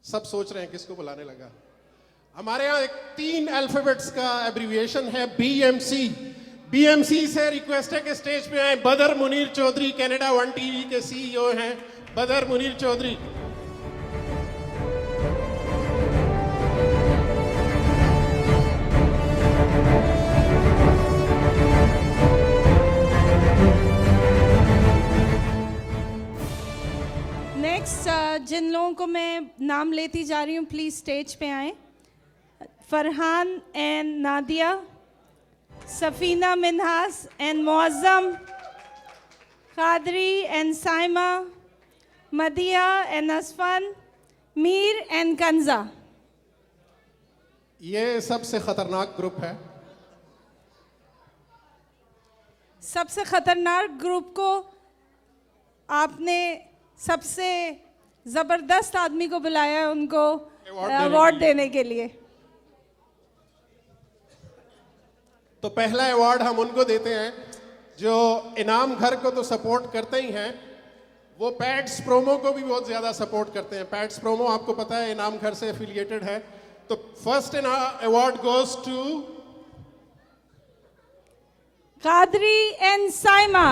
सब सोच रहे हैं किसको बुलाने लगा। हमारे यहाँ एक 3 अल्फाबेट्स का एब्रीविएशन है BMC। BMC से रिक्वेस्ट है कि स्टेज पे आए बदर मुनीर चौधरी, कनाडा 1 टीवी के CEO हैं बदर मुनीर चौधरी। नेक्स्ट जिन लोगों को मैं नाम लेती जा रही हूँ प्लीज स्टेज पे आए। Farhan and Nadia, Safina Minhas and Muazzam, Qadri and Saima, Madiya and Asfan, Mir and Kanza. ये सबसे खतरनाक ग्रुप है। सबसे खतरनाक ग्रुप को आपने सबसे जबरदस्त आदमी को बुलाया है उनको अवार्ड देने के लिए। तो पहला अवार्ड हम उनको देते हैं जो इनाम घर को तो सपोर्ट करते ही हैं, वो पैड्स प्रोमो को भी बहुत ज्यादा सपोर्ट करते हैं। पैड्स प्रोमो आपको पता है इनाम घर से एफिलिएटेड है। तो first award goes to Qadri and Saima.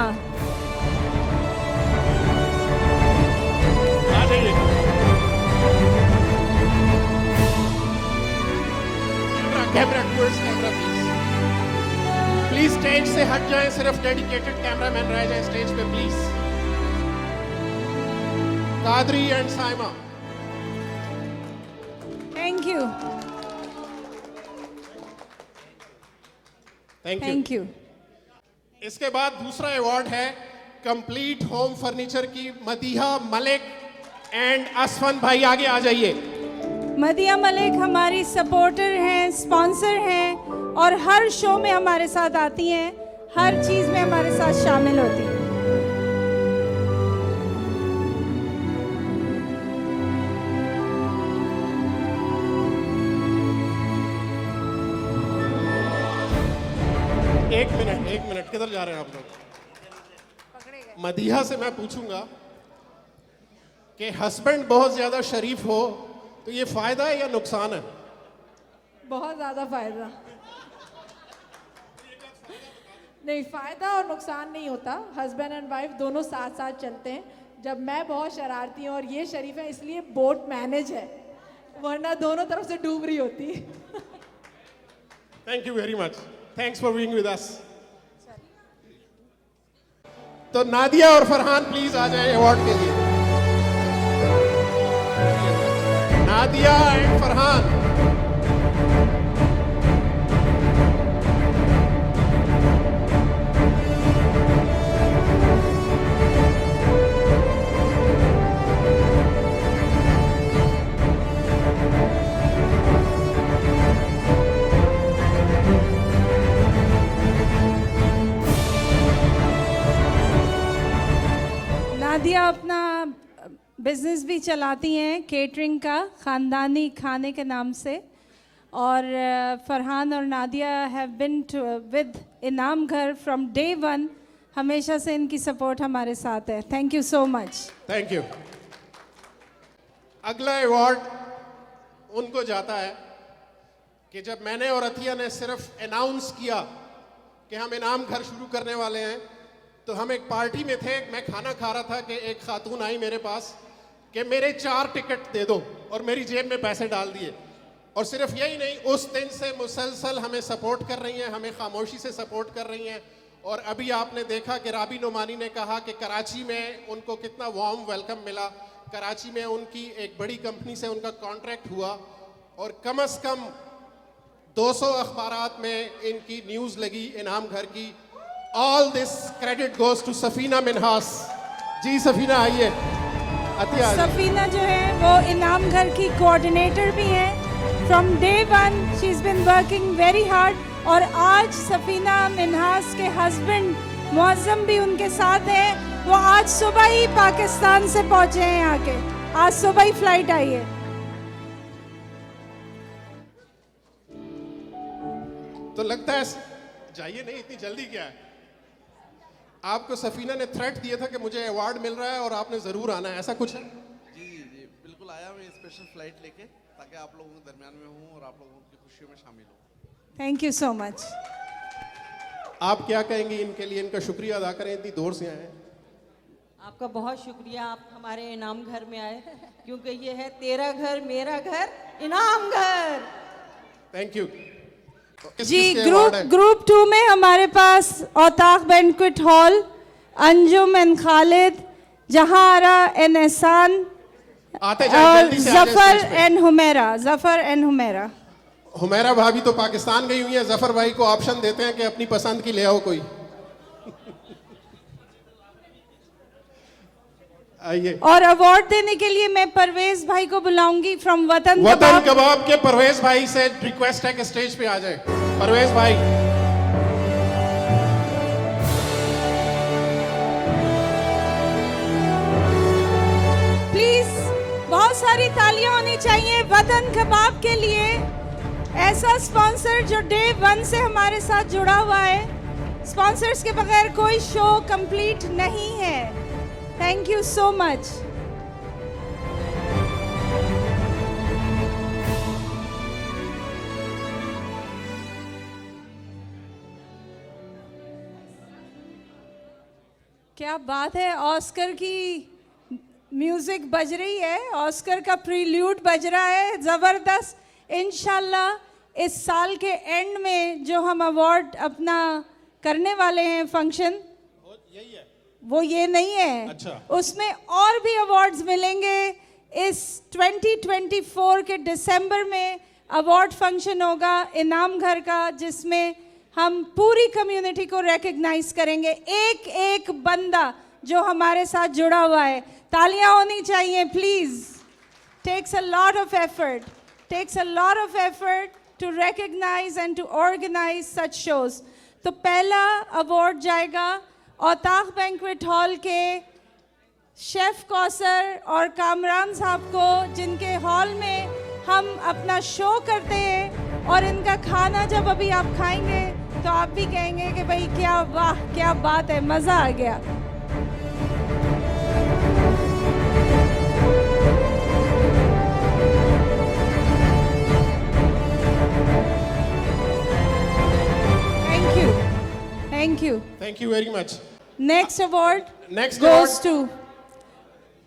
Camera towards camera please stage से हट जाएं, सिर्फ डेडिकेटेड कैमरामैन रह जाए स्टेज पे please. Qadri and Saima, thank you thank you. इसके बाद दूसरा अवार्ड है कंप्लीट होम फर्नीचर की मदीहा मलिक एंड असफन भाई, आगे आ जाइए। मदिया मलिक हमारी सपोर्टर हैं, स्पॉन्सर हैं और हर शो में हमारे साथ आती हैं, हर चीज़ में हमारे साथ शामिल होती हैं। एक मिनट किधर जा रहे हैं आप लोग? मदीहा से मैं पूछूंगा कि हस्बैंड बहुत ज्यादा शरीफ हो तो ये फायदा है या नुकसान है? बहुत ज़्यादा फायदा। नहीं, फायदा और नुकसान नहीं होता। हस्बैंड एंड वाइफ दोनों साथ साथ चलते हैं। जब मैं बहुत शरारती हूँ और ये शरीफ है इसलिए बोट मैनेज है, वरना दोनों तरफ से डूब रही होती। Thank you very much, thanks for being with अस। तो नादिया और फरहान प्लीज आ जाए अवार्ड के लिए। नादिया एंड फरहान। नादिया अपना बिजनेस भी चलाती हैं केटरिंग का, ख़ानदानी खाने के नाम से। और फरहान और नादिया हैव बिन विद इनाम घर फ्रॉम डे 1। हमेशा से इनकी सपोर्ट हमारे साथ है। Thank you so much. Thank you. अगला अवार्ड उनको जाता है कि जब मैंने और अथिया ने सिर्फ अनाउंस किया कि हम इनाम घर शुरू करने वाले हैं, तो हम एक पार्टी में थे, मैं खाना खा रहा था कि एक खातून आई मेरे पास कि मेरे 4 टिकट दे दो, और मेरी जेब में पैसे डाल दिए। और सिर्फ यही नहीं, उस दिन से मुसलसल हमें सपोर्ट कर रही हैं, हमें खामोशी से सपोर्ट कर रही हैं। और अभी आपने देखा कि राबी नोमानी ने कहा कि कराची में उनको कितना वार्म वेलकम मिला। कराची में उनकी एक बड़ी कंपनी से उनका कॉन्ट्रैक्ट हुआ और कम से कम 200 अखबारात में इनकी न्यूज़ लगी इनाम घर की। All this credit goes to Safina Minhas ji. Safina आइए। सफीना जो है वो इनाम घर की कोऑर्डिनेटर भी हैं। From day 1 she is been working very hard. और आज सफीना मिन्हास के हस्बैंड मुअज्जम भी उनके साथ हैं। वो आज सुबह ही पाकिस्तान से पहुंचे हैं यहाँ के, आज सुबह ही फ्लाइट आई है। तो लगता है जाइए नहीं, इतनी जल्दी क्या है? आपको सफीना ने थ्रेट दिया था कि मुझे अवार्ड मिल रहा है और आपने जरूर आना है, ऐसा कुछ है? जी जी जी बिल्कुल आया मैं स्पेशल फ्लाइट लेके, ताकि आप लोगों के दरमियान में हूँ और आप लोगों की खुशियों में शामिल हूँ। Thank you so much. आप क्या कहेंगी इनके लिए? इनका शुक्रिया अदा करें, इतनी दूर से आए हैं। आपका बहुत शुक्रिया, आप हमारे इनाम घर में आए, क्योंकि ये है तेरा घर मेरा घर इनाम घर। Thank you. जी, ग्रुप 2 में हमारे पास Autaq banquet hall, Anjum and Khalid, Zahara and Ehsan आते जाए, और जल्दी से आ जाए जफर स्टेज पे। And Humera, Zafar and Humera. हुमैरा भाभी तो पाकिस्तान गई हुई है, जफर भाई को ऑप्शन देते हैं कि अपनी पसंद की ले आओ कोई। आइए। और अवार्ड देने के लिए मैं परवेज भाई को बुलाऊंगी फ्रॉम वतन वतन कबाब। कबाब के परवेज भाई से रिक्वेस्ट है कि स्टेज पे आ जाए। परवेज भाई, प्लीज बहुत सारी तालियां होनी चाहिए वतन कबाब के लिए, ऐसा स्पॉन्सर जो डे 1 से हमारे साथ जुड़ा हुआ है। स्पॉन्सर्स के बगैर कोई शो कंप्लीट नहीं है। Thank you so much. क्या बात है, ऑस्कर की म्यूजिक बज रही है, ऑस्कर का प्रील्यूड बज रहा है, जबरदस्त। इंशाल्लाह इस साल के एंड में जो हम अवार्ड अपना करने वाले हैं फंक्शन, यही है वो ये नहीं है। अच्छा। उसमें और भी अवार्ड्स मिलेंगे। इस 2024 के दिसंबर में अवार्ड फंक्शन होगा इनाम घर का, जिसमें हम पूरी कम्युनिटी को रिकग्नाइज करेंगे, एक एक बंदा जो हमारे साथ जुड़ा हुआ है। तालियां होनी चाहिए please. Takes a lot of effort, takes a lot of effort to recognize and to organize such shows. तो पहला अवार्ड जाएगा औताक बैंक्वेट हॉल के शेफ कौसर और कामरान साहब को, जिनके हॉल में हम अपना शो करते हैं। और इनका खाना जब अभी आप खाएंगे तो आप भी कहेंगे कि भाई क्या वाह, क्या बात है, मज़ा आ गया। Thank you, thank you, thank you very much. Next award next goes to,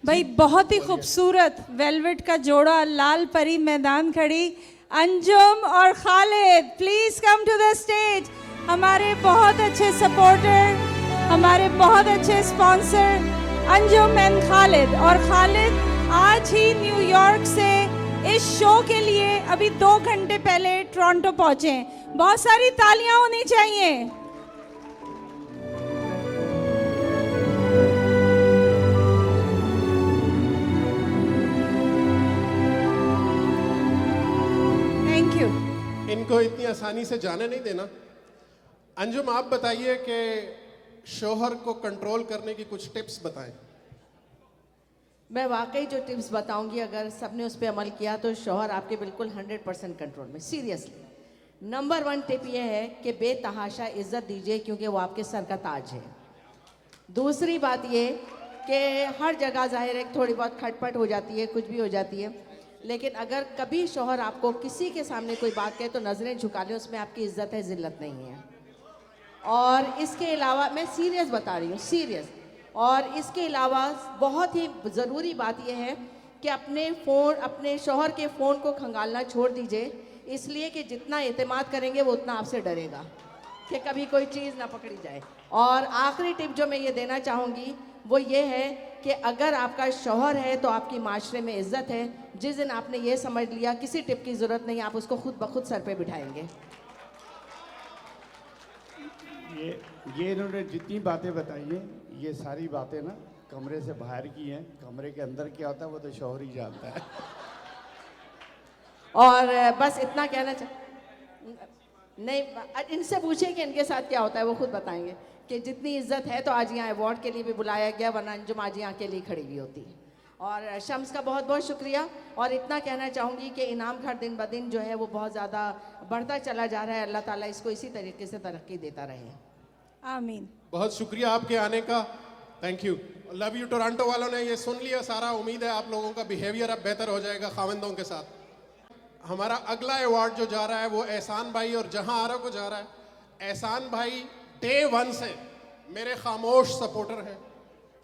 भाई बहुत ही खूबसूरत वेलवेट का जोड़ा, लाल परी मैदान खड़ी, अंजुम और Khalid. Please come to the stage. हमारे बहुत अच्छे सपोर्टर, हमारे बहुत अच्छे स्पॉन्सर अंजुम एंड खालिद। और खालिद आज ही न्यूयॉर्क से इस शो के लिए अभी 2 घंटे पहले टोरंटो पहुंचे हैं। बहुत सारी तालियां होनी चाहिए। इनको इतनी आसानी से जाने नहीं देना। अंजुम, आप बताइए कि शोहर को कंट्रोल करने की कुछ टिप्स बताएं। मैं वाकई जो टिप्स बताऊंगी, अगर सबने उस पर अमल किया तो शौहर आपके बिल्कुल 100% कंट्रोल में। सीरियसली नंबर 1 टिप ये है कि बेतहाशा इज्जत दीजिए, क्योंकि वो आपके सर का ताज है। दूसरी बात ये कि हर जगह जाहिर है थोड़ी बहुत खटपट हो जाती है, कुछ भी हो जाती है, लेकिन अगर कभी शौहर आपको किसी के सामने कोई बात कहे तो नज़रें झुका लें, उसमें आपकी इज्जत है, जिल्लत नहीं है। और इसके अलावा मैं सीरियस बता रही हूँ, सीरियस। और इसके अलावा बहुत ही ज़रूरी बात यह है कि अपने शौहर के फ़ोन को खंगालना छोड़ दीजिए, इसलिए कि जितना एतमाद करेंगे वो उतना आपसे डरेगा कि कभी कोई चीज़ ना पकड़ी जाए। और आखिरी टिप जो मैं ये देना चाहूँगी वो ये है कि अगर आपका शौहर है तो आपकी माशरे में इज्जत है। जिस दिन आपने ये समझ लिया किसी टिप की ज़रूरत नहीं, आप उसको खुद ब खुद सर पे बिठाएंगे। ये इन्होंने जितनी बातें बताई हैं, ये सारी बातें ना कमरे से बाहर की हैं। कमरे के अंदर क्या होता है वो तो शौहर ही जानता है। और बस इतना कहना नहीं, इनसे पूछे कि इनके साथ क्या होता है, वो खुद बताएंगे कि जितनी इज्जत है तो आज यहाँ अवार्ड के लिए भी बुलाया गया, वरना अंजुम आज यहाँ के लिए खड़ी हुई होती। और शम्स का बहुत बहुत शुक्रिया। और इतना कहना चाहूँगी कि इनाम घर दिन ब दिन जो है वो बहुत ज़्यादा बढ़ता चला जा रहा है। अल्लाह ताला इसको इसी तरीके से तरक्की देता रहे। आमीन। बहुत शुक्रिया आपके आने का, thank you. Love you Toronto वालों ने ये सुन लिया सारा। उम्मीद है आप लोगों का बिहेवियर अब बेहतर हो जाएगा खाविंदों के साथ। हमारा अगला अवार्ड जो जा रहा है वो एहसान भाई और जहां आरा को जा रहा है। एहसान भाई डे 1 से मेरे खामोश सपोर्टर हैं,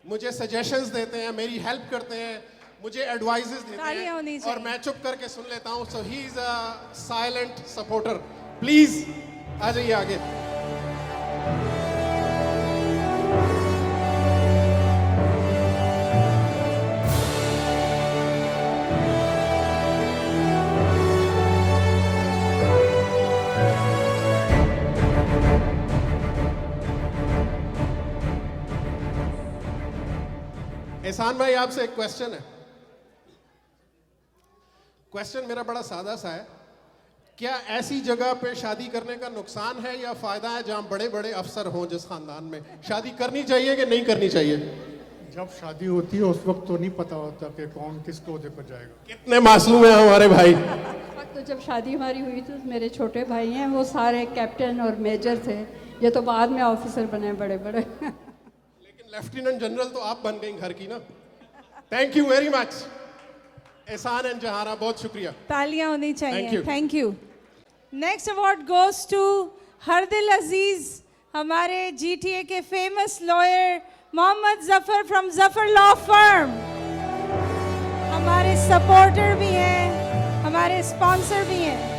मुझे सजेशंस देते हैं, मेरी हेल्प करते हैं, मुझे एडवाइजेस देते तालियां होनी हैं चाहिए। और मैं चुप करके सुन लेता हूं। So he is a silent supporter. Please आ जाइए आगे। एहसान भाई आपसे एक क्वेश्चन है। क्वेश्चन मेरा बड़ा सादा सा है, क्या ऐसी जगह पे शादी करने का नुकसान है या फायदा है जहां बड़े बड़े अफसर हों जिस खानदान में? शादी करनी चाहिए कि नहीं करनी चाहिए? जब शादी होती है उस वक्त तो नहीं पता होता कि कौन किस ओहदे पर जाएगा। कितने मासूम हैं हमारे भाई। उस वक्त तो जब शादी हमारी हुई तो मेरे छोटे भाई हैं, वो सारे कैप्टन और मेजर थे। ये तो बाद में ऑफिसर बने बड़े बड़े। लेकिन लेफ्टिनेंट जनरल तो आप बन गई घर की ना। Thank you very much Ehsan and Zahara, बहुत शुक्रिया। तालियां होनी Thank चाहिए। you. Thank you. Next award goes to हरदिल अजीज, हमारे जीटीए के famous lawyer Mohammad Zafar from Zafar law firm. हमारे सपोर्टर भी हैं, हमारे स्पॉन्सर भी हैं।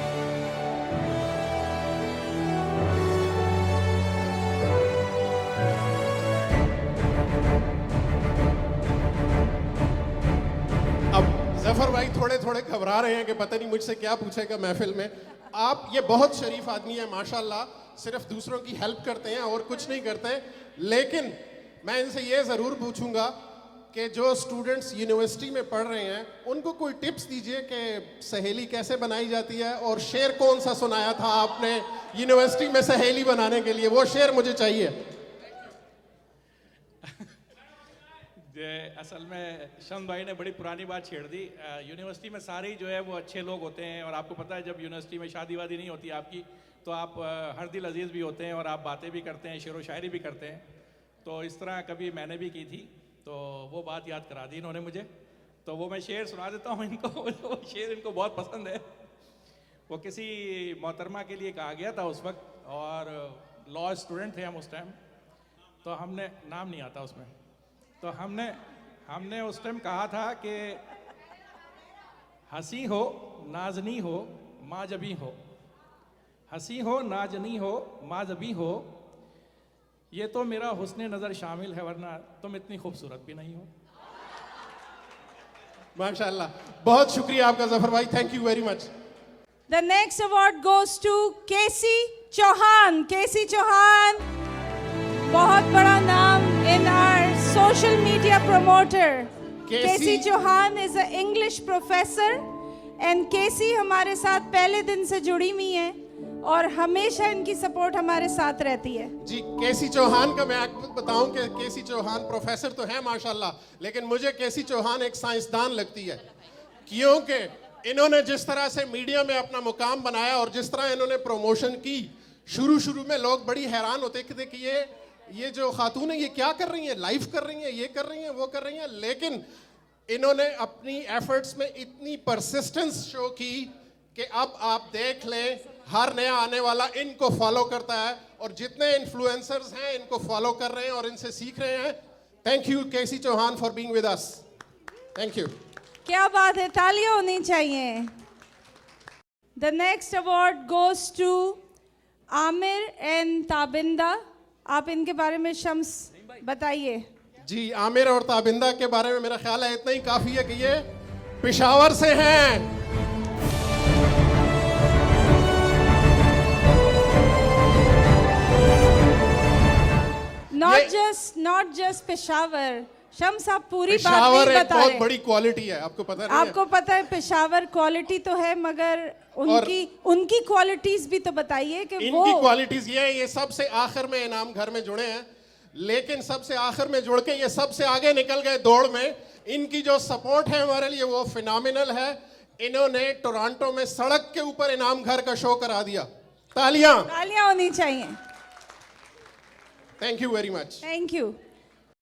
अब जफर भाई थोड़े थोड़े घबरा रहे हैं कि पता नहीं मुझसे क्या पूछेगा महफिल में। आप ये बहुत शरीफ आदमी है माशाल्लाह, सिर्फ दूसरों की हेल्प करते हैं और कुछ नहीं करते हैं। लेकिन मैं इनसे ये ज़रूर पूछूंगा कि जो स्टूडेंट्स यूनिवर्सिटी में पढ़ रहे हैं उनको कोई टिप्स दीजिए कि सहेली कैसे बनाई जाती है। और शेर कौन सा सुनाया था आपने यूनिवर्सिटी में सहेली बनाने के लिए, वो शेर मुझे चाहिए। असल में शम्स भाई ने बड़ी पुरानी बात छेड़ दी। यूनिवर्सिटी में सारे ही जो है वो अच्छे लोग होते हैं, और आपको पता है जब यूनिवर्सिटी में शादी वादी नहीं होती आपकी तो आप हरदिल अजीज़ भी होते हैं और आप बातें भी करते हैं, शेर व शायरी भी करते हैं। तो इस तरह कभी मैंने भी की थी, तो वो बात याद करा दी इन्होंने मुझे। तो वो मैं शेर सुना देता हूँ इनको। वो शेर इनको बहुत पसंद है। वो किसी मोहतरमा के लिए कहा गया था उस वक्त, और लॉ स्टूडेंट थे हम उस टाइम। तो हमने, नाम नहीं आता उसमें, तो हमने उस टाइम कहा था कि हंसी हो नाजनी हो माँ जबी हो, हंसी हो नाजनी हो माँ जबी हो, ये तो मेरा हुस्ने नज़र शामिल है वरना तुम इतनी खूबसूरत भी नहीं हो। माशाल्लाह, बहुत शुक्रिया आपका जफर भाई, thank you very much. The next award goes to K C Chauhan. K C Chauhan बहुत बड़ा नाम in our social media promoter. K C Chauhan is an English professor and K C हमारे साथ पहले दिन से जुड़ी हुई हैं और हमेशा इनकी सपोर्ट हमारे साथ रहती है। जी, केसी चौहान का मैं आपको बताऊं कि केसी चौहान प्रोफेसर तो है माशाल्लाह, लेकिन मुझे केसी चौहान एक साइंसदान लगती है, क्योंकि इन्होंने जिस तरह से मीडिया में अपना मुकाम बनाया और जिस तरह इन्होंने प्रमोशन की, शुरू में लोग बड़ी हैरान होते थे कि ये जो खातून है ये क्या कर रही हैं, लाइव कर रही हैं, ये कर रही हैं, वो कर रही हैं। लेकिन इन्होंने अपनी एफर्ट्स में इतनी परसिस्टेंस शो की कि अब आप देख लें हर नया आने वाला इनको फॉलो करता है और जितने इन्फ्लुएंसर्स हैं इनको फॉलो कर रहे हैं और इनसे सीख रहे हैं। Thank you KC Chauhan for being with us. Thank you. क्या बात है, तालियां होनी चाहिए। The next award goes to Aamir and Tabinda. आप इनके बारे में शम्स बताइए। जी, आमिर और ताबिंदा के बारे में मेरा ख्याल है इतना ही काफी है कि ये पेशावर से हैं। Not just Peshawar. शम्स आप पूरी बात पेशावर नहीं एक बता बहुत रहे। बड़ी क्वालिटी है, आपको पता नहीं है? आपको पता है पेशावर क्वालिटी तो है, मगर उनकी क्वालिटीज भी तो बताइए कि वो। इनकी क्वालिटीज ये है, ये सबसे आखिर में इनाम घर में जुड़े हैं, लेकिन सबसे आखिर में जुड़ के ये सबसे आगे निकल गए दौड़ में। इनकी जो सपोर्ट है हमारे लिए वो फिनोमिनल है। इन्होंने टोरंटो में सड़क के ऊपर इनाम घर का शो करा दिया। तालियां होनी चाहिए। Thank you very much. Thank you.